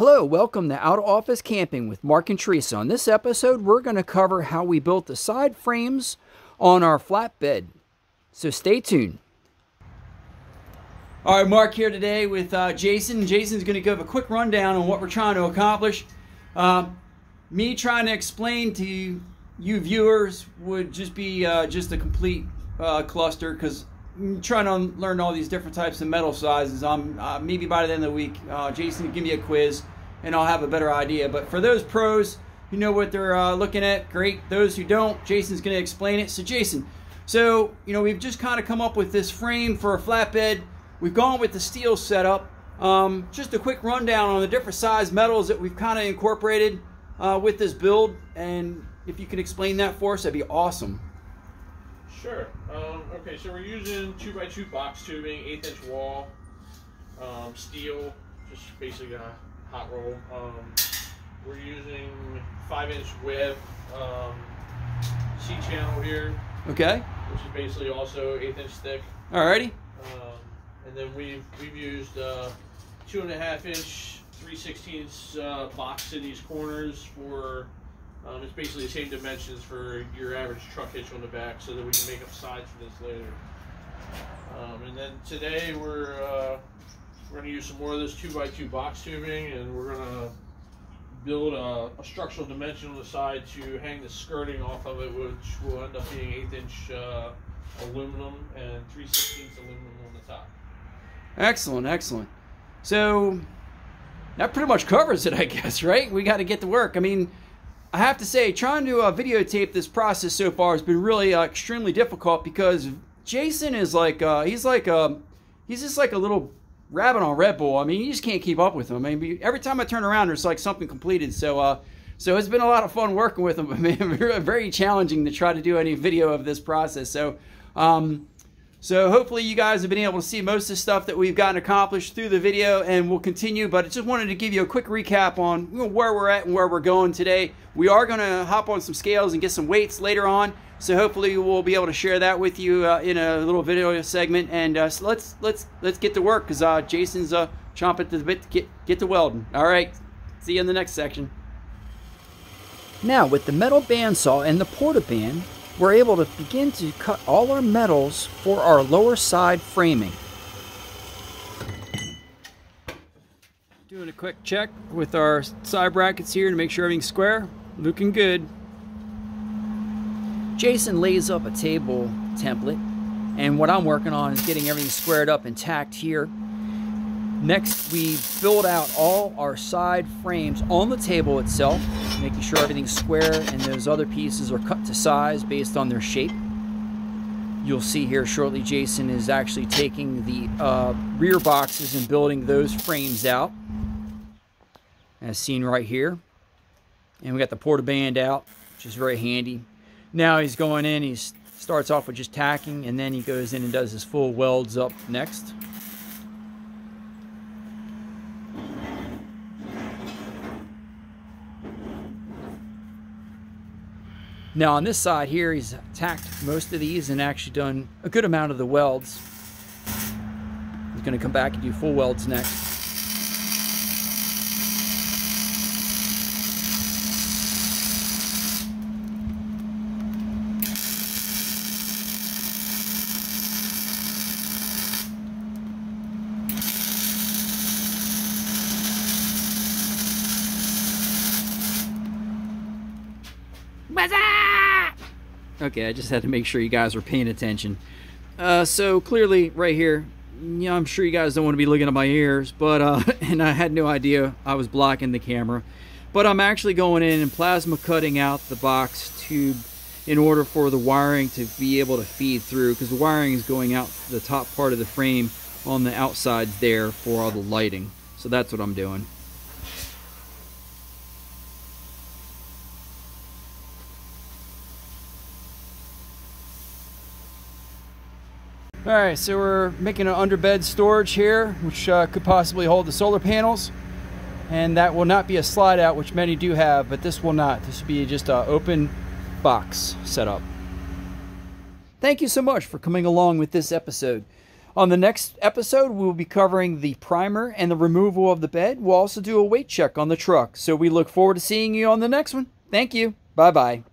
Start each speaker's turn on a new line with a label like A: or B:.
A: Hello, welcome to Out of Office Camping with Mark and Teresa. On this episode, we're going to cover how we built the side frames on our flatbed. So stay tuned. All right, Mark here today with Jason. Jason's going to give a quick rundown on what we're trying to accomplish. Me trying to explain to you viewers would just be just a complete cluster, because I'm trying to learn all these different types of metal sizes. Maybe by the end of the week, Jason will give me a quiz and I'll have a better idea. But for those pros who know what they're looking at, great. Those who don't, Jason's going to explain it. So Jason, we've just kind of come up with this frame for a flatbed. We've gone with the steel setup. Just a quick rundown on the different size metals that we've kind of incorporated with this build, and if you can explain that for us, that'd be awesome.
B: Sure. Okay, so we're using 2x2 box tubing, 1/8" wall, steel, just basically a hot roll. We're using 5" width C-channel here.
A: Okay.
B: Which is basically also 1/8" thick.
A: Alrighty.
B: And then we've used 2.5" 3/16 box in these corners for. It's basically the same dimensions for your average truck hitch on the back, so that we can make up sides for this later. And then today we're going to use some more of this 2x2 box tubing, and we're going to build a structural dimension on the side to hang the skirting off of it, which will end up being 1/8" aluminum and 3/16 aluminum on the top.
A: Excellent, excellent. So that pretty much covers it, I guess, right? We got to get to work. I mean, I have to say, trying to videotape this process so far has been really extremely difficult, because Jason is like, he's just like a little rabbit on Red Bull. I mean, you just can't keep up with him. I mean, every time I turn around, there's like something completed. So it's been a lot of fun working with him. I mean, very challenging to try to do any video of this process. So hopefully you guys have been able to see most of the stuff that we've gotten accomplished through the video, and we'll continue. But I just wanted to give you a quick recap on where we're at and where we're going today. We are going to hop on some scales and get some weights later on, so hopefully we'll be able to share that with you in a little video segment. And so let's get to work, because Jason's chomping at the bit to get to welding. All right, see you in the next section. Now with the metal bandsaw and the portaband, we're able to begin to cut all our metals for our lower side framing. Doing a quick check with our side brackets here to make sure everything's square. Looking good. Jason lays up a table template, and what I'm working on is getting everything squared up and tacked here. Next, we build out all our side frames on the table itself, making sure everything's square and those other pieces are cut to size based on their shape. You'll see here shortly Jason is actually taking the rear boxes and building those frames out, as seen right here. And we got the portaband out, which is very handy. Now he's going in, he starts off with just tacking, and then he goes in and does his full welds up next. Now on this side here, he's tacked most of these and actually done a good amount of the welds. He's going to come back and do full welds next. Okay, I just had to make sure you guys were paying attention. So clearly right here, I'm sure you guys don't want to be looking at my ears, but and I had no idea I was blocking the camera. But I'm actually going in and plasma cutting out the box tube in order for the wiring to be able to feed through, because the wiring is going out the top part of the frame on the outsides there for all the lighting. So that's what I'm doing. Alright, so we're making an underbed storage here, which could possibly hold the solar panels. And that will not be a slide out, which many do have, but this will not. This will be just an open box setup. Thank you so much for coming along with this episode. On the next episode, we'll be covering the primer and the removal of the bed. We'll also do a weight check on the truck. So we look forward to seeing you on the next one. Thank you. Bye-bye.